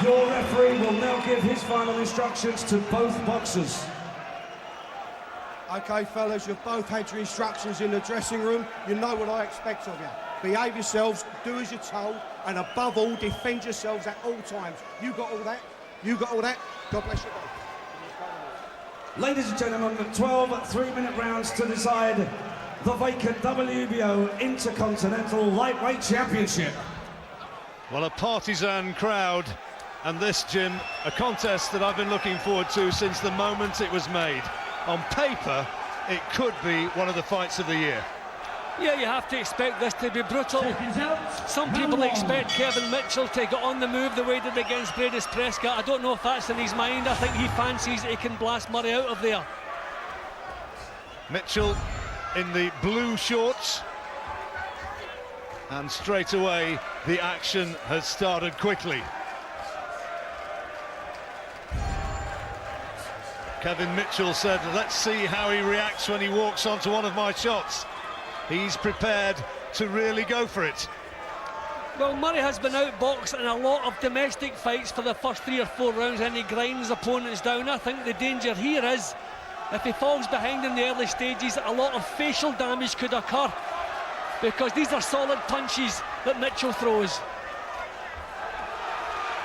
Your referee will now give his final instructions to both boxers. OK, fellas, you've both had your instructions in the dressing room. You know what I expect of you. Behave yourselves, do as you're told, and above all, defend yourselves at all times. You got all that? You got all that? God bless you both. Ladies and gentlemen, 12 3-minute rounds to decide the vacant WBO Intercontinental Lightweight Championship. Well, a partisan crowd, and this, Jim, a contest that I've been looking forward to since the moment it was made. On paper, it could be one of the fights of the year. Yeah, you have to expect this to be brutal. Some people expect Kevin Mitchell to get on the move the way he did against Bradis Prescott. I don't know if that's in his mind. I think he fancies that he can blast Murray out of there. Mitchell in the blue shorts. And straight away, the action has started quickly. Kevin Mitchell said, let's see how he reacts when he walks onto one of my shots. He's prepared to really go for it. Well, Murray has been outboxed in a lot of domestic fights for the first 3 or 4 rounds, and he grinds opponents down. I think the danger here is, if he falls behind in the early stages, a lot of facial damage could occur, because these are solid punches that Mitchell throws.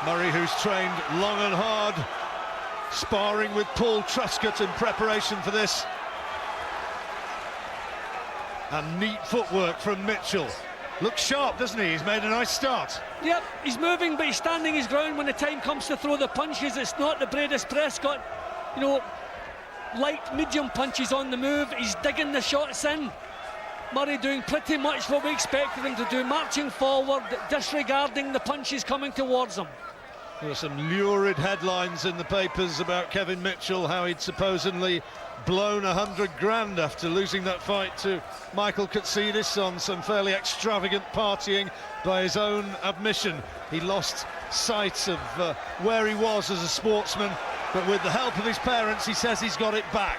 Murray, who's trained long and hard, sparring with Paul Truscott in preparation for this. And neat footwork from Mitchell. Looks sharp, doesn't he? He's made a nice start. Yep, he's moving, but he's standing his ground when the time comes to throw the punches. It's not the Bradis Prescott, you know, light, medium punches on the move. He's digging the shots in. Murray doing pretty much what we expected him to do, marching forward, disregarding the punches coming towards him. There were some lurid headlines in the papers about Kevin Mitchell, how he'd supposedly blown 100 grand after losing that fight to Michael Katsidis on some fairly extravagant partying. By his own admission, he lost sight of where he was as a sportsman, but with the help of his parents, he says he's got it back.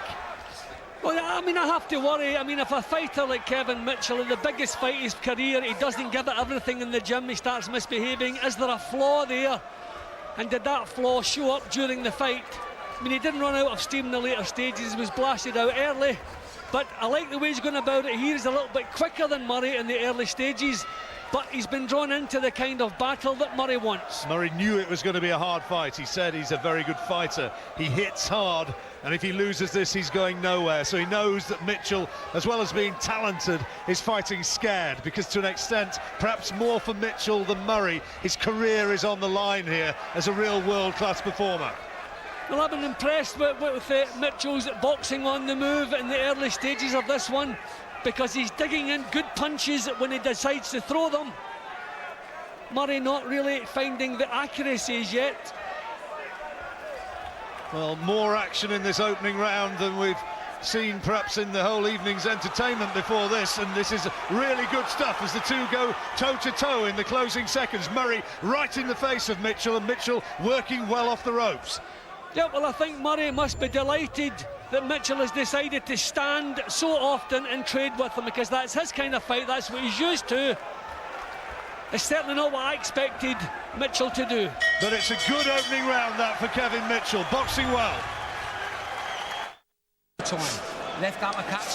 Well, I mean, I have to worry. I mean, if a fighter like Kevin Mitchell, in the biggest fight of his career, he doesn't give it everything in the gym, he starts misbehaving, is there a flaw there? And did that flaw show up during the fight? I mean, he didn't run out of steam in the later stages, he was blasted out early. But I like the way he's going about it. He's a little bit quicker than Murray in the early stages, but he's been drawn into the kind of battle that Murray wants. Murray knew it was going to be a hard fight. He said he's a very good fighter. He hits hard, and if he loses this, he's going nowhere. So he knows that Mitchell, as well as being talented, is fighting scared, because to an extent, perhaps more for Mitchell than Murray, his career is on the line here as a real world-class performer. Well, I've been impressed with Mitchell's boxing on the move in the early stages of this one, because he's digging in good punches when he decides to throw them. Murray not really finding the accuracies yet. Well, more action in this opening round than we've seen perhaps in the whole evening's entertainment before this, and this is really good stuff as the two go toe-to-toe in the closing seconds. Murray right in the face of Mitchell, and Mitchell working well off the ropes. Yeah, well, I think Murray must be delighted that Mitchell has decided to stand so often and trade with him, because that's his kind of fight, that's what he's used to. It's certainly not what I expected Mitchell to do. But it's a good opening round, that, for Kevin Mitchell, boxing well.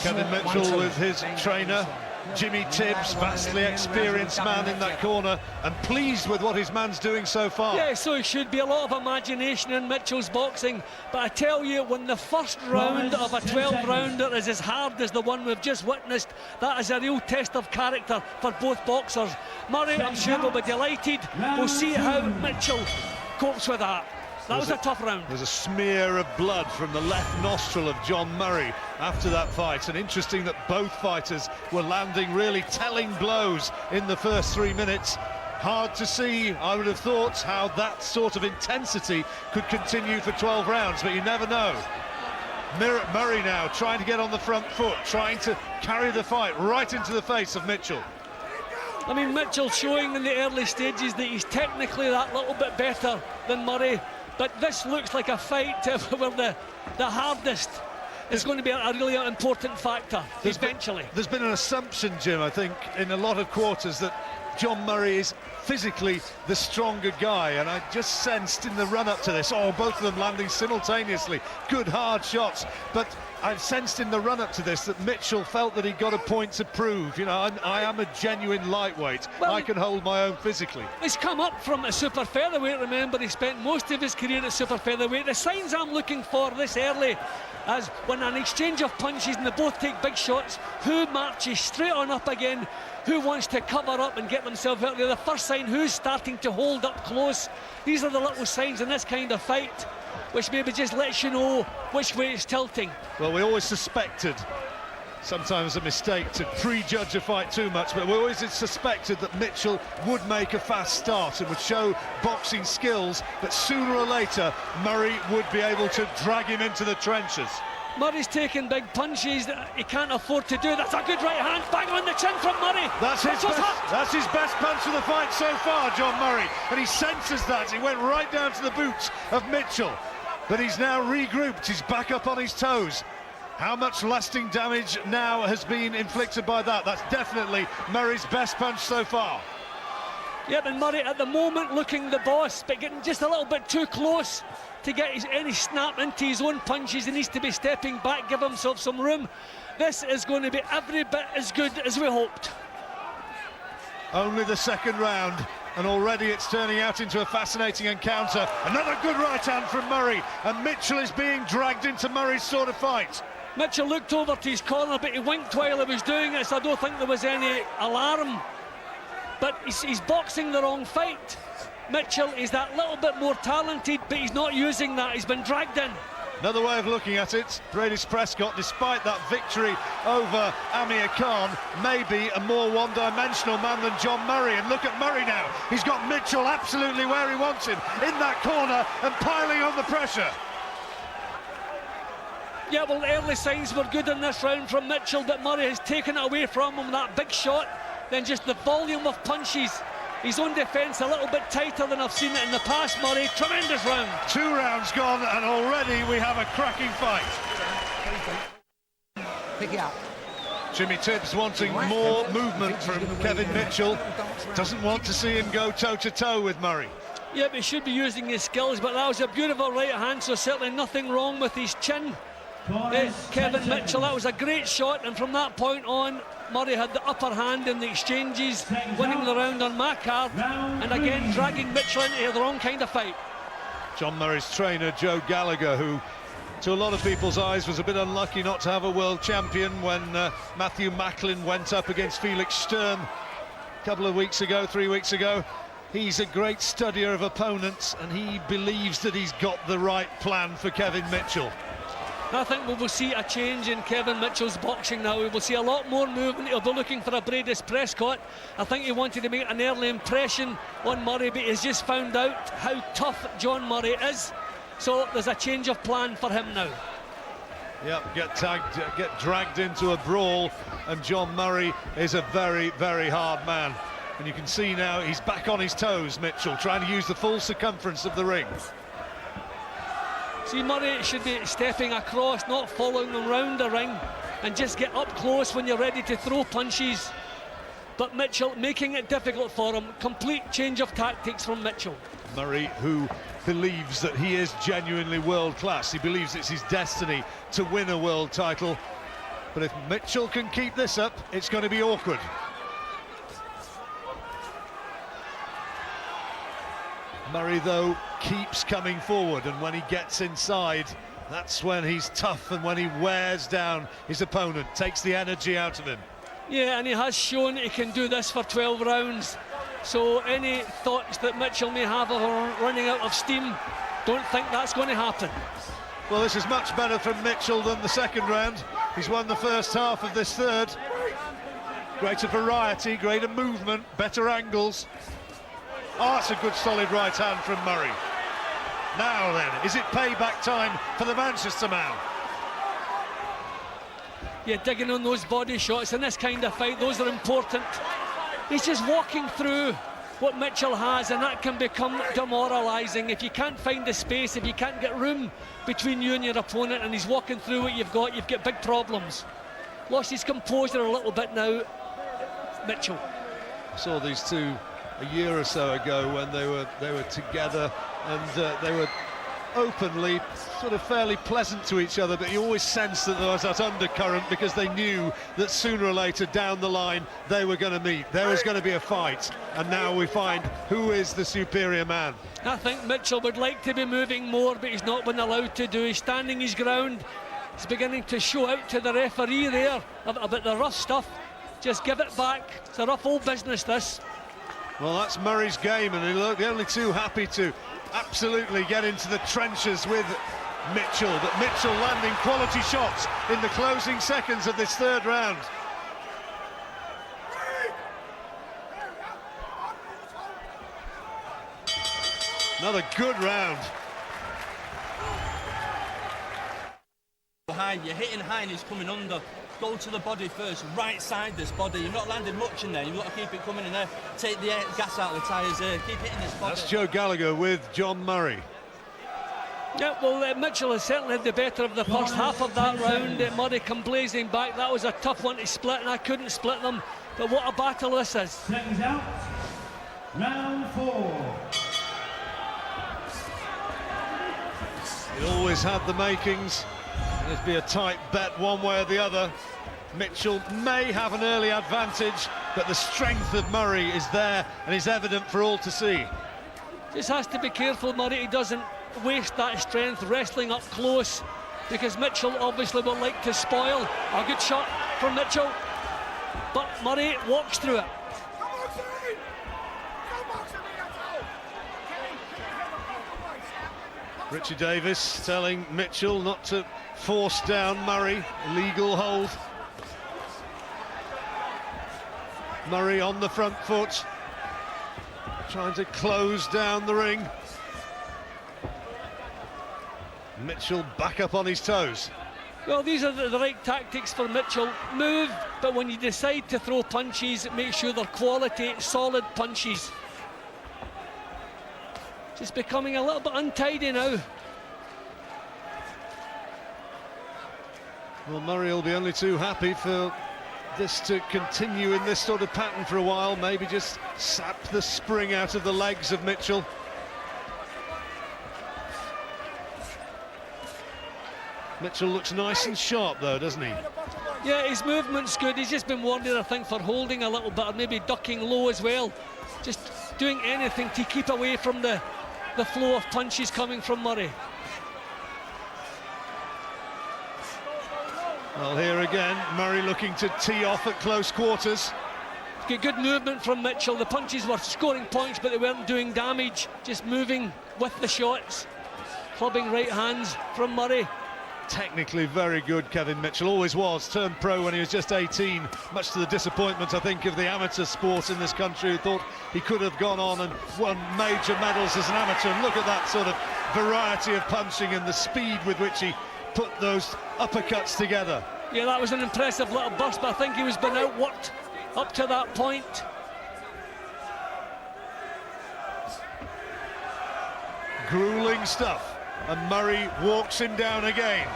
Kevin Mitchell with his trainer, Jimmy Tibbs, vastly experienced man in that corner, and pleased with what his man's doing so far. Yeah, so it should be a lot of imagination in Mitchell's boxing, but I tell you, when the first round of a 12-rounder is as hard as the one we've just witnessed, that is a real test of character for both boxers. Murray, I'm sure, will be delighted. We'll see how Mitchell copes with that. That was a tough round. There's a smear of blood from the left nostril of John Murray after that fight, and interesting that both fighters were landing really telling blows in the first 3 minutes. Hard to see, I would have thought, how that sort of intensity could continue for 12 rounds, but you never know. Murray now trying to get on the front foot, trying to carry the fight right into the face of Mitchell. I mean, Mitchell showing in the early stages that he's technically that little bit better than Murray, but this looks like a fight where the hardest is going to be a really important factor eventually. There's been an assumption, Jim, I think, in a lot of quarters that John Murray is physically the stronger guy, and I just sensed in the run-up to this, both of them landing simultaneously, good hard shots, but I've sensed in the run-up to this that Mitchell felt that he got a point to prove. You know, I am a genuine lightweight. Well, I can hold my own physically. He's come up from a super featherweight, remember, he spent most of his career at super featherweight. The signs I'm looking for this early, as when an exchange of punches and they both take big shots, who marches straight on up again, who wants to cover up and get themselves out there. The first sign, who's starting to hold up close. These are the little signs in this kind of fight, which maybe just lets you know which way it's tilting. Well, we always suspected, sometimes a mistake to prejudge a fight too much, but we always suspected that Mitchell would make a fast start and would show boxing skills, but sooner or later Murray would be able to drag him into the trenches. Murray's taking big punches that he can't afford to do. That's a good right hand, bang on the chin from Murray. That's his best punch of the fight so far, John Murray, and he senses that. He went right down to the boots of Mitchell, but he's now regrouped, he's back up on his toes. How much lasting damage now has been inflicted by that? That's definitely Murray's best punch so far. Yep, and Murray at the moment looking the boss, but getting just a little bit too close to get any snap into his own punches. He needs to be stepping back, give himself some room. This is going to be every bit as good as we hoped. Only the second round, and already it's turning out into a fascinating encounter. Another good right hand from Murray, and Mitchell is being dragged into Murray's sort of fight. Mitchell looked over to his corner, but he winked while he was doing it, so I don't think there was any alarm. But he's boxing the wrong fight. Mitchell is that little bit more talented, but he's not using that. He's been dragged in. Another way of looking at it, Bradis Prescott, despite that victory over Amir Khan, may be a more one-dimensional man than John Murray. And look at Murray now. He's got Mitchell absolutely where he wants him, in that corner and piling on the pressure. Yeah, well, the early signs were good in this round from Mitchell, but Murray has taken it away from him, that big shot, then just the volume of punches. His own defence a little bit tighter than I've seen it in the past, Murray. Tremendous round. 2 rounds gone, and already we have a cracking fight. Pick it up. Jimmy Tibbs wanting more movement from Kevin Mitchell. Doesn't want to see him go toe-to-toe with Murray. Yep, he should be using his skills, but that was a beautiful right hand, so certainly nothing wrong with his chin. Kevin Mitchell, that was a great shot, and from that point on, Murray had the upper hand in the exchanges, winning the round on my card, and again dragging Mitchell into the wrong kind of fight. John Murray's trainer, Joe Gallagher, who to a lot of people's eyes was a bit unlucky not to have a world champion when Matthew Macklin went up against Felix Sturm a couple of weeks ago, 3 weeks ago. He's a great studier of opponents, and he believes that he's got the right plan for Kevin Mitchell. I think we will see a change in Kevin Mitchell's boxing now. We will see a lot more movement. He'll be looking for a Bradis Prescott. I think he wanted to make an early impression on Murray, but he's just found out how tough John Murray is. So there's a change of plan for him now. Yep, get dragged into a brawl, and John Murray is a very, very hard man. And you can see now he's back on his toes, Mitchell, trying to use the full circumference of the ring. See, Murray should be stepping across, not following them round the ring, and just get up close when you're ready to throw punches. But Mitchell making it difficult for him. Complete change of tactics from Mitchell. Murray, who believes that he is genuinely world class. He believes it's his destiny to win a world title. But if Mitchell can keep this up, it's going to be awkward. Murray, though, keeps coming forward, and when he gets inside, that's when he's tough, and when he wears down his opponent, takes the energy out of him. Yeah, and he has shown he can do this for 12 rounds. So any thoughts that Mitchell may have of running out of steam, don't think that's going to happen. Well, this is much better from Mitchell than the second round. He's won the first half of this third. Greater variety, greater movement, better angles. Oh, that's a good solid right hand from Murray. Now then, is it payback time for the Manchester man? Yeah, digging on those body shots in this kind of fight, those are important. He's just walking through what Mitchell has, and that can become demoralising. If you can't find the space, if you can't get room between you and your opponent, and he's walking through what you've got big problems. Lost his composure a little bit now, Mitchell. I saw these two a year or so ago when they were together, and they were openly sort of fairly pleasant to each other, but you always sensed that there was that undercurrent, because they knew that sooner or later down the line they were going to meet. There was going to be a fight, and now we find who is the superior man. I think Mitchell would like to be moving more, but he's not been allowed to do. He's standing his ground. He's beginning to show out to the referee there about the rough stuff. Just give it back. It's a rough old business, this. Well, that's Murray's game, and they're only too happy to absolutely get into the trenches with Mitchell, but Mitchell landing quality shots in the closing seconds of this third round. Another good round. Behind, you're hitting high and he's coming under. Go to the body first, right side this body. You're not landing much in there, you've got to keep it coming in there. Take the gas out of the tyres there, keep hitting this body. That's Joe Gallagher with John Murray. Yeah, well, Mitchell has certainly had the better of the first half of that round. Murray come blazing back. That was a tough one to split, and I couldn't split them. But what a battle this is. Seconds out. Round 4. It always had the makings. It'd be a tight bet one way or the other. Mitchell may have an early advantage, but the strength of Murray is there and is evident for all to see. Just has to be careful, Murray, he doesn't waste that strength wrestling up close, because Mitchell obviously will like to spoil. A good shot from Mitchell, but Murray walks through it. Richie Davis telling Mitchell not to force down Murray. Illegal hold. Murray on the front foot, trying to close down the ring. Mitchell back up on his toes. Well, these are the right tactics for Mitchell. Move, but when you decide to throw punches, make sure they're quality, solid punches. Just becoming a little bit untidy now. Well, Murray will be only too happy for this to continue in this sort of pattern for a while. Maybe just sap the spring out of the legs of Mitchell. Mitchell looks nice and sharp though, doesn't he? Yeah, his movement's good. He's just been wanted, I think, for holding a little bit, or maybe ducking low as well. Just doing anything to keep away from the flow of punches coming from Murray. Well, here again, Murray looking to tee off at close quarters. Good movement from Mitchell. The punches were scoring points, but they weren't doing damage. Just moving with the shots. Clubbing right hands from Murray. Technically very good, Kevin Mitchell, always was. Turned pro when he was just 18, much to the disappointment, I think, of the amateur sport in this country, who thought he could have gone on and won major medals as an amateur. And look at that sort of variety of punching and the speed with which he put those uppercuts together. Yeah, that was an impressive little burst, but I think he was been outworked up to that point. Grueling stuff. And Murray walks him down again.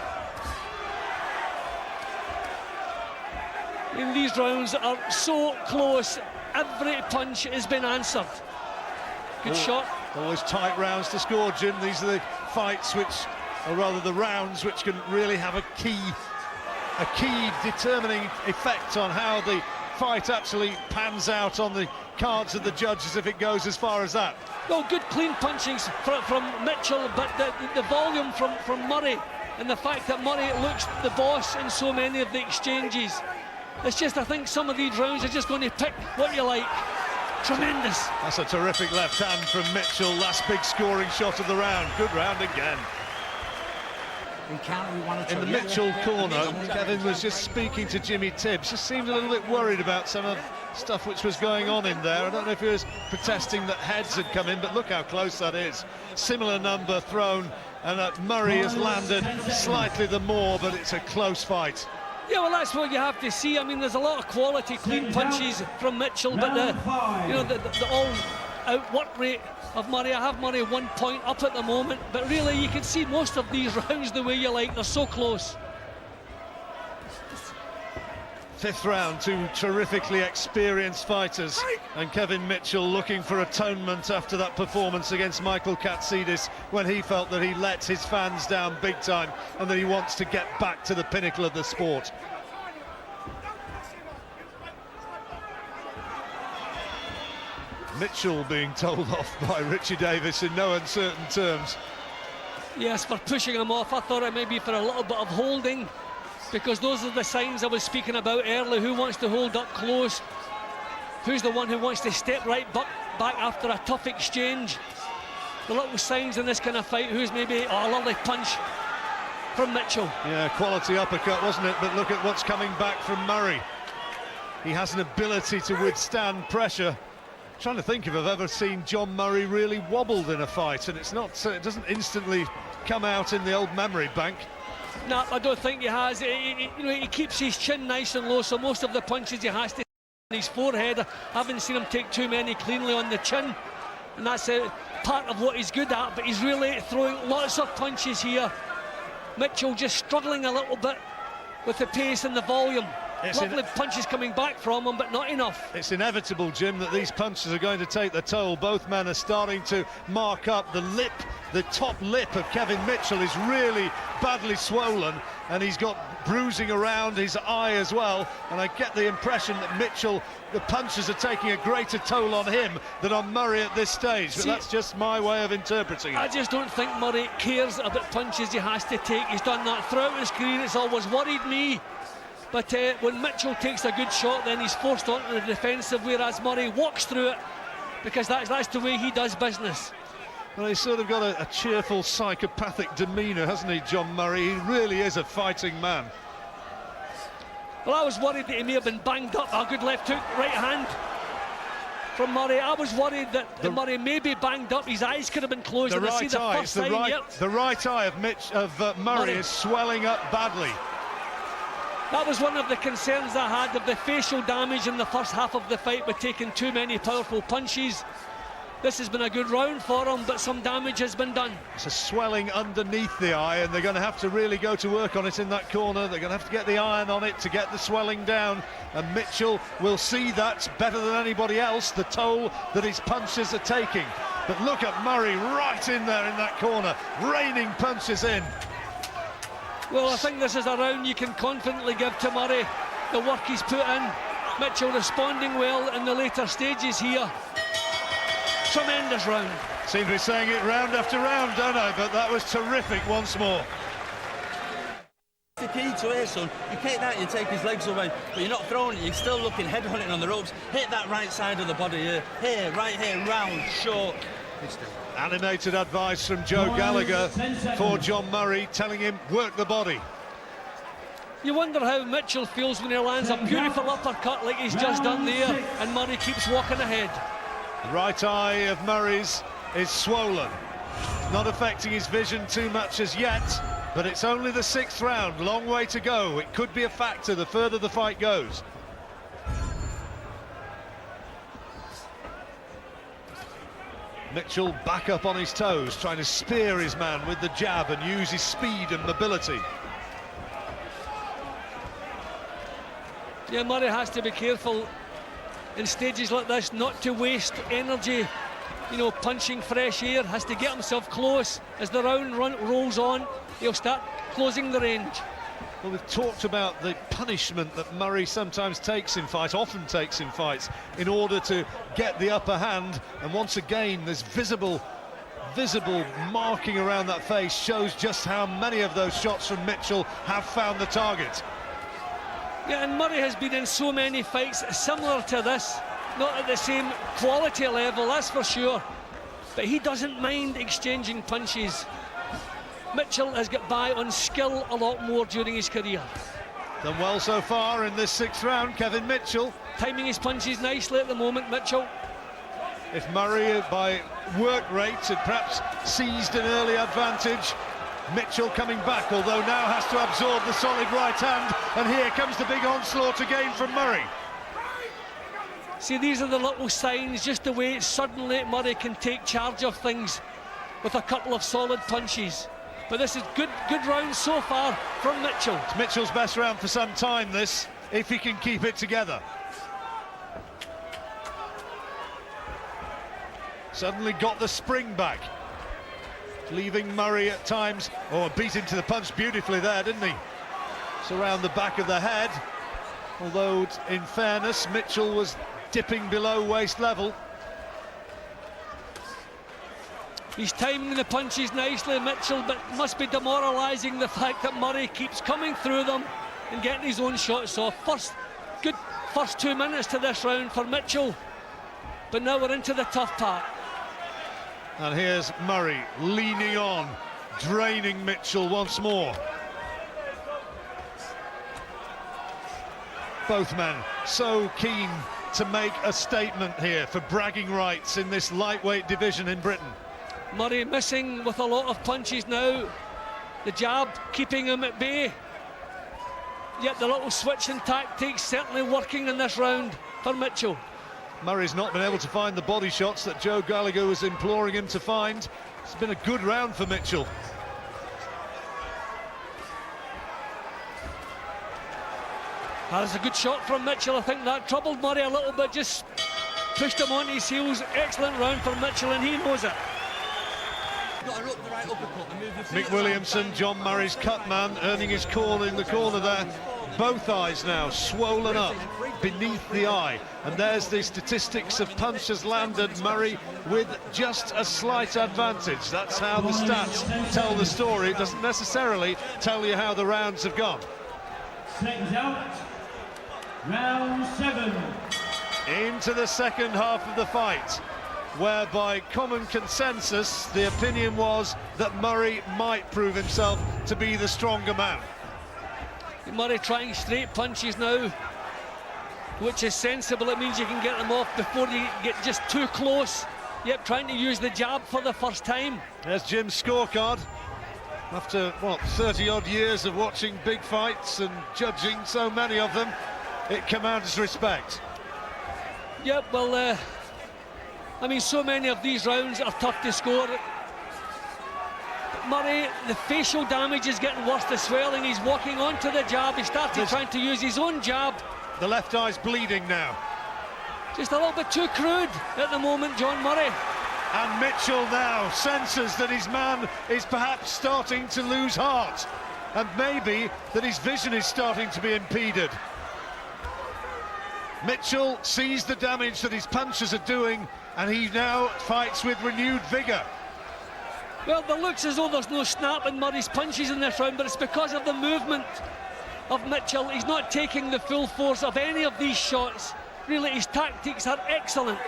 And these rounds are so close. Every punch has been answered. Good shot. Always tight rounds to score, Jim. These are the fights which, or rather the rounds, which can really have a key determining effect on how the fight actually pans out on the cards of the judges, if it goes as far as that. Well, good clean punchings from Mitchell, but the volume from Murray, and the fact that Murray looks the boss in so many of the exchanges. It's just, I think some of these rounds are just going to pick what you like. Tremendous. That's a terrific left hand from Mitchell. Last big scoring shot of the round. Good round again. In the Mitchell corner, Kevin was just speaking to Jimmy Tibbs. Just seemed a little bit worried about some of stuff which was going on in there. I don't know if he was protesting that heads had come in, but look how close that is. Similar number thrown, and Murray has landed slightly the more, but it's a close fight. Yeah, well, that's what you have to see. I mean, there's a lot of quality clean punches from Mitchell, but the all-out work rate of Murray. I have Murray 1 point up at the moment, but really you can see most of these rounds the way you like. They're so close. Fifth round, two terrifically experienced fighters, and Kevin Mitchell looking for atonement after that performance against Michael Katsidis, when he felt that he let his fans down big time and that he wants to get back to the pinnacle of the sport. Mitchell being told off by Richie Davis in no uncertain terms. Yes, for pushing him off. I thought it may be for a little bit of holding, because those are the signs I was speaking about earlier. Who wants to hold up close? Who's the one who wants to step right back after a tough exchange? The little signs in this kind of fight. Who's maybe... Oh, a lovely punch from Mitchell. Yeah, quality uppercut, wasn't it? But look at what's coming back from Murray. He has an ability to withstand pressure. I'm trying to think if I've ever seen John Murray really wobbled in a fight, and it's not. It doesn't instantly come out in the old memory bank. No, I don't think he has. He keeps his chin nice and low, so most of the punches he has to on his forehead. I haven't seen him take too many cleanly on the chin, and that's part of what he's good at, but he's really throwing lots of punches here. Mitchell just struggling a little bit with the pace and the volume. Lovely punches coming back from him, but not enough. It's inevitable, Jim, that these punches are going to take the toll. Both men are starting to mark up. The top lip of Kevin Mitchell is really badly swollen, and he's got bruising around his eye as well. And I get the impression that Mitchell, the punches are taking a greater toll on him than on Murray at this stage. But that's just my way of interpreting it. I just don't think Murray cares about punches he has to take. He's done that throughout his career. It's always worried me. But when Mitchell takes a good shot, then he's forced onto the defensive, whereas Murray walks through it, because that's the way he does business. Well, he's sort of got a cheerful, psychopathic demeanour, hasn't he, John Murray? He really is a fighting man. Well, I was worried that he may have been banged up. A good left hook, right hand from Murray. I was worried that Murray may be banged up. His eyes could have been closed. The right eye, the right eye of Murray is swelling up badly. That was one of the concerns I had, of the facial damage in the first half of the fight by taking too many powerful punches. This has been a good round for him, but some damage has been done. It's a swelling underneath the eye, and they're going to have to really go to work on it in that corner. They're going to have to get the iron on it to get the swelling down, and Mitchell will see that better than anybody else, the toll that his punches are taking. But look at Murray right in there in that corner, raining punches in. Well, I think this is a round you can confidently give to Murray. The work he's put in, Mitchell responding well in the later stages here. Tremendous round. Seem to be saying it round after round, don't I? But that was terrific once more. The key to it, son. You take that, you take his legs away, but you're not throwing it, you're still looking head-hunting on the ropes. Hit that right side of the body here, right here, round, short. Animated advice from Joe Gallagher for John Murray, telling him, work the body. You wonder how Mitchell feels when he lands a beautiful uppercut like he's just done there, and Murray keeps walking ahead. The right eye of Murray's is swollen. Not affecting his vision too much as yet, but it's only the 6th round, long way to go. It could be a factor the further the fight goes. Mitchell back up on his toes, trying to spear his man with the jab and use his speed and mobility. Yeah, Murray has to be careful in stages like this not to waste energy, you know, punching fresh air. Has to get himself close. As the round rolls on, he'll start closing the range. Well, we've talked about the punishment that Murray sometimes takes in fights, often takes in fights, in order to get the upper hand. And once again, this visible marking around that face shows just how many of those shots from Mitchell have found the target. Yeah, and Murray has been in so many fights similar to this, not at the same quality level, that's for sure, but he doesn't mind exchanging punches. Mitchell has got by on skill a lot more during his career. Done well so far in this 6th round, Kevin Mitchell. Timing his punches nicely at the moment, Mitchell. If Murray, by work rate, had perhaps seized an early advantage, Mitchell coming back, although now has to absorb the solid right hand, and here comes the big onslaught again from Murray. See, these are the little signs, just the way suddenly Murray can take charge of things with a couple of solid punches. But this is good round so far from Mitchell. It's Mitchell's best round for some time, this. if he can keep it together. Suddenly got the spring back, leaving Murray at times, beat him to the punch beautifully there, didn't he? It's around the back of the head, although in fairness Mitchell was dipping below waist level. He's timing the punches nicely, Mitchell, but must be demoralising the fact that Murray keeps coming through them and getting his own shots off. Good first 2 minutes to this round for Mitchell, but now we're into the tough part. And here's Murray leaning on, draining Mitchell once more. Both men so keen to make a statement here for bragging rights in this lightweight division in Britain. Murray missing with a lot of punches now. The jab keeping him at bay. Yet the little switch in tactics certainly working in this round for Mitchell. Murray's not been able to find the body shots that Joe Gallagher was imploring him to find. It's been a good round for Mitchell. That's a good shot from Mitchell. I think that troubled Murray a little bit, just pushed him on his heels. Excellent round for Mitchell, and he knows it. Got to up the right uppercut and move the feet Mick Williamson, John Murray's cut man, earning his call in the corner there. Both eyes now swollen up beneath the eye, and there's the statistics of punches landed. Murray with just a slight advantage. That's how the stats tell the story. It doesn't necessarily tell you how the rounds have gone. Seconds out. Round 7. Into the second half of the fight, where by common consensus the opinion was that Murray might prove himself to be the stronger man. Murray trying straight punches now, which is sensible. It means you can get them off before you get just too close. Yep, trying to use the jab for the first time. There's Jim's scorecard. After, what, 30-odd years of watching big fights and judging so many of them, it commands respect. Yep, well, I mean, so many of these rounds are tough to score. Murray, the facial damage is getting worse, the swelling. He's walking onto the jab. He started trying to use his own jab. The left eye's bleeding now. Just a little bit too crude at the moment, John Murray. And Mitchell now senses that his man is perhaps starting to lose heart, and maybe that his vision is starting to be impeded. Mitchell sees the damage that his punches are doing, and he now fights with renewed vigour. Well, it looks as though there's no snap in Murray's punches in this round, but it's because of the movement of Mitchell. He's not taking the full force of any of these shots. Really, his tactics are excellent.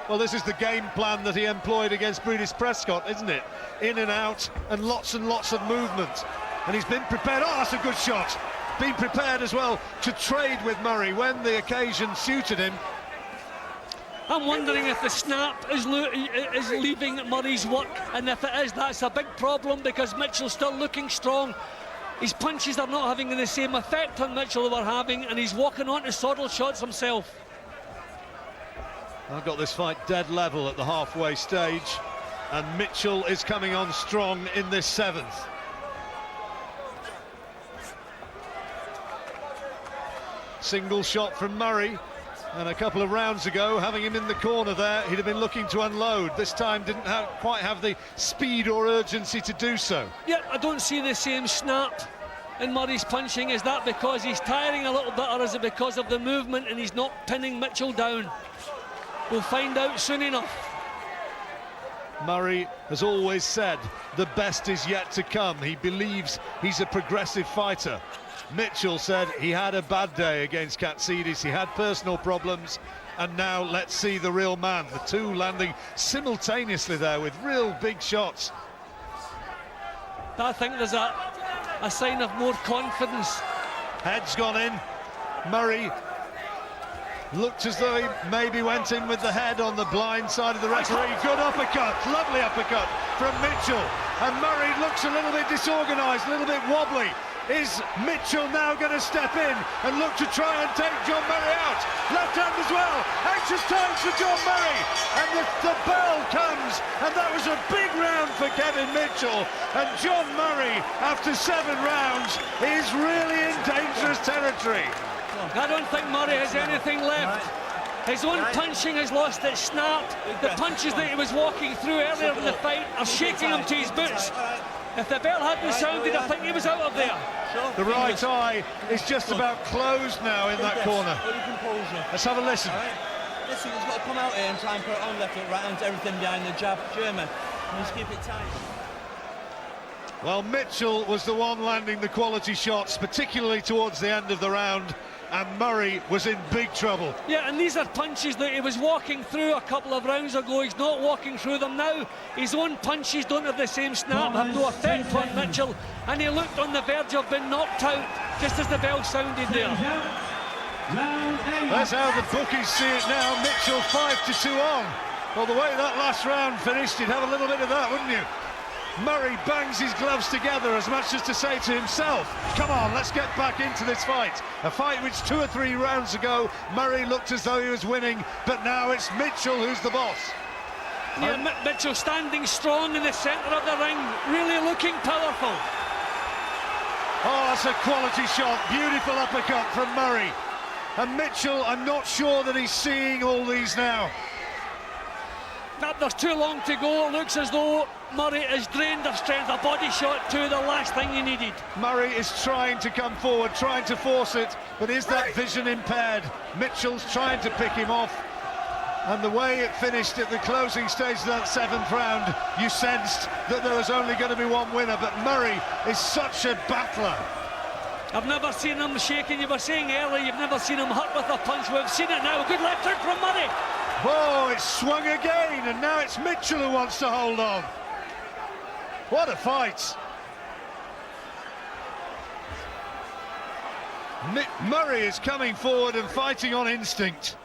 Well, this is the game plan that he employed against Brutus Prescott, isn't it? In and out, and lots of movement. And he's been prepared. Oh, that's a good shot. Been prepared as well to trade with Murray when the occasion suited him. I'm wondering if the snap is leaving Murray's work, and if it is, that's a big problem, because Mitchell's still looking strong. His punches are not having the same effect on Mitchell they were having, and he's walking on to saddle shots himself. I've got this fight dead level at the halfway stage, and Mitchell is coming on strong in this seventh. Single shot from Murray, and a couple of rounds ago, having him in the corner there, he'd have been looking to unload. This time didn't quite have the speed or urgency to do so. Yeah, I don't see the same snap in Murray's punching. Is that because he's tiring a little bit, or is it because of the movement and he's not pinning Mitchell down? We'll find out soon enough. Murray has always said the best is yet to come. He believes he's a progressive fighter. Mitchell said he had a bad day against Katsidis, he had personal problems, and now let's see the real man. The two landing simultaneously there with real big shots. I think there's a sign of more confidence. Head's gone in. Murray looked as though he maybe went in with the head on the blind side of the referee. Good uppercut, lovely uppercut from Mitchell. And Murray looks a little bit disorganised, a little bit wobbly. Is Mitchell now going to step in and look to try and take John Murray out? Left hand as well. Anxious times for John Murray. And the bell comes. And that was a big round for Kevin Mitchell. And John Murray, after 7 rounds, is really in dangerous territory. I don't think Murray has anything left. His own punching has lost its snap. The punches that he was walking through earlier in the fight are shaking him to his boots. If the bell hadn't sounded, I think he was out of there. The right eye is just about closed now in that corner. Let's have a listen. Listen, he's got to come out here and try and put it on left foot, right hand, everything behind the jab, German. And just keep it tight. Well, Mitchell was the one landing the quality shots, particularly towards the end of the round, and Murray was in big trouble. Yeah, and these are punches that he was walking through a couple of rounds ago. He's not walking through them now. His own punches don't have the same snap, have no effect on Mitchell, and he looked on the verge of being knocked out just as the bell sounded there. That's how the bookies see it now. Mitchell 5-2 on. Well, the way that last round finished, you'd have a little bit of that, wouldn't you? Murray bangs his gloves together as much as to say to himself, come on, let's get back into this fight. A fight which 2 or 3 rounds ago, Murray looked as though he was winning, but now it's Mitchell who's the boss. Yeah, Mitchell standing strong in the centre of the ring, really looking powerful. Oh, that's a quality shot. Beautiful uppercut from Murray. And Mitchell, I'm not sure that he's seeing all these now. There's too long to go. It looks as though Murray is drained of strength. A body shot to the last thing he needed. Murray is trying to come forward, trying to force it, but is that vision impaired? Mitchell's trying to pick him off. And the way it finished at the closing stage of that 7th round, you sensed that there was only going to be one winner, but Murray is such a battler. I've never seen him shaking. You were saying earlier you've never seen him hurt with a punch. We've seen it now. Good left hook from Murray. Oh, it's swung again, and now it's Mitchell who wants to hold on. What a fight. Murray is coming forward and fighting on instinct.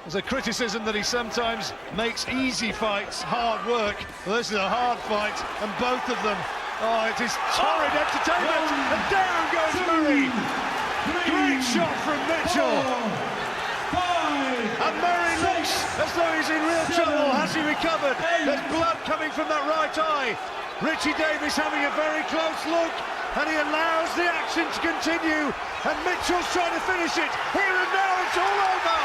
There's a criticism that he sometimes makes easy fights hard work. Well, this is a hard fight, and both of them, oh, it is torrid entertainment, and down goes Murray. Great shot from Mitchell. And Murray looks as though he's in real trouble. Has he recovered? There's blood coming from that right eye. Richie Davis having a very close look, and he allows the action to continue, and Mitchell's trying to finish it. Here and now it's all over,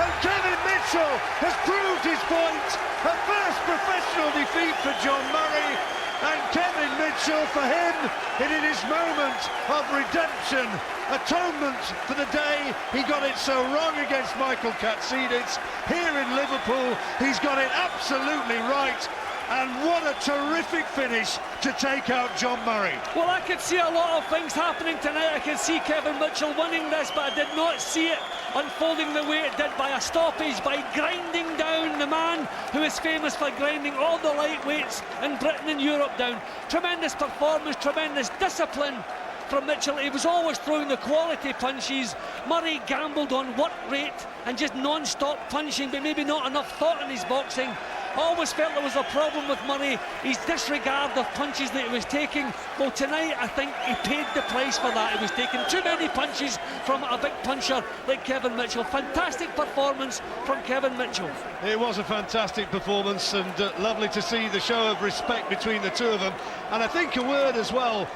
and Kevin Mitchell has proved his point. A first professional defeat for John Murray, and Kevin Mitchell, for him, it is his moment of redemption, atonement for the day he got it so wrong against Michael Katsidis. Here in Liverpool, he's got it absolutely right. And what a terrific finish to take out John Murray. Well, I could see a lot of things happening tonight. I could see Kevin Mitchell winning this, but I did not see it unfolding the way it did, by a stoppage, by grinding down the man who is famous for grinding all the lightweights in Britain and Europe down. Tremendous performance, tremendous discipline from Mitchell. He was always throwing the quality punches. Murray gambled on work rate and just non-stop punching, but maybe not enough thought in his boxing. I always felt there was a problem with Murray, his disregard of punches that he was taking. Well, tonight I think he paid the price for that. He was taking too many punches from a big puncher like Kevin Mitchell. Fantastic performance from Kevin Mitchell. It was a fantastic performance, and lovely to see the show of respect between the two of them. And I think a word as well,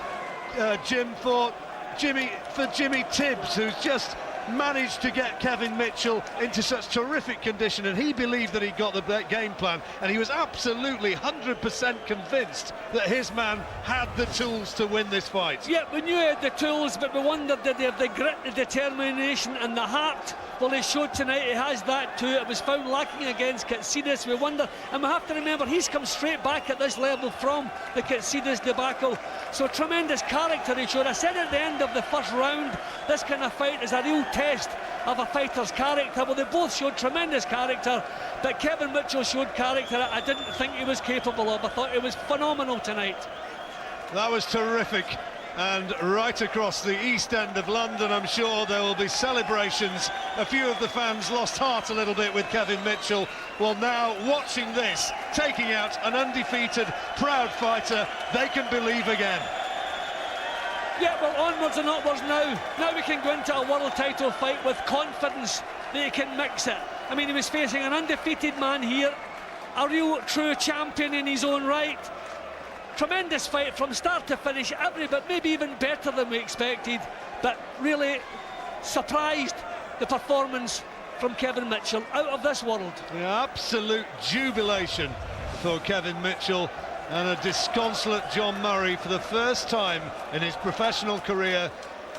Jim, for Jimmy Tibbs, who's just managed to get Kevin Mitchell into such terrific condition, and he believed that he got the game plan, and he was absolutely 100% convinced that his man had the tools to win this fight. Yeah, we knew he had the tools, but we wondered, did he have the grit, the determination and the heart? Well, he showed tonight he has that too. It was found lacking against Katsidis. We wonder, and we have to remember, he's come straight back at this level from the Katsidis debacle. So tremendous character he showed. I said at the end of the first round, this kind of fight is a real test of a fighter's character. Well, they both showed tremendous character, but Kevin Mitchell showed character I didn't think he was capable of. I thought he was phenomenal tonight. That was terrific. And right across the east end of London, I'm sure there will be celebrations. A few of the fans lost heart a little bit with Kevin Mitchell. Well, now watching this, taking out an undefeated, proud fighter, they can believe again. Yeah, well, onwards and upwards now. Now we can go into a world title fight with confidence that he can mix it. I mean, he was facing an undefeated man here, a real true champion in his own right. Tremendous fight from start to finish, every bit, maybe even better than we expected. but really surprised the performance from Kevin Mitchell, out of this world. The absolute jubilation for Kevin Mitchell, and a disconsolate John Murray for the first time in his professional career,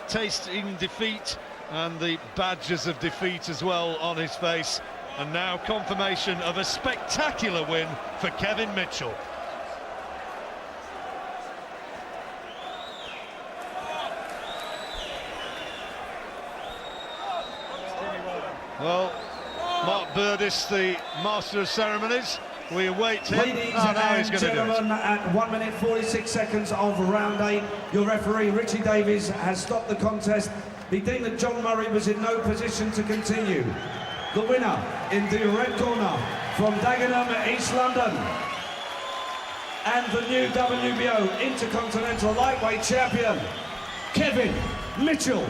tasting defeat and the badges of defeat as well on his face. And now confirmation of a spectacular win for Kevin Mitchell. Well, Mark Burdis, the master of ceremonies, we await him. Ladies Now he's and going to do it. gentlemen, at 1 minute 46 seconds of round 8, your referee Richie Davies has stopped the contest. He deemed that John Murray was in no position to continue. The winner in the red corner from Dagenham, East London, and the new WBO Intercontinental Lightweight Champion, Kevin Mitchell.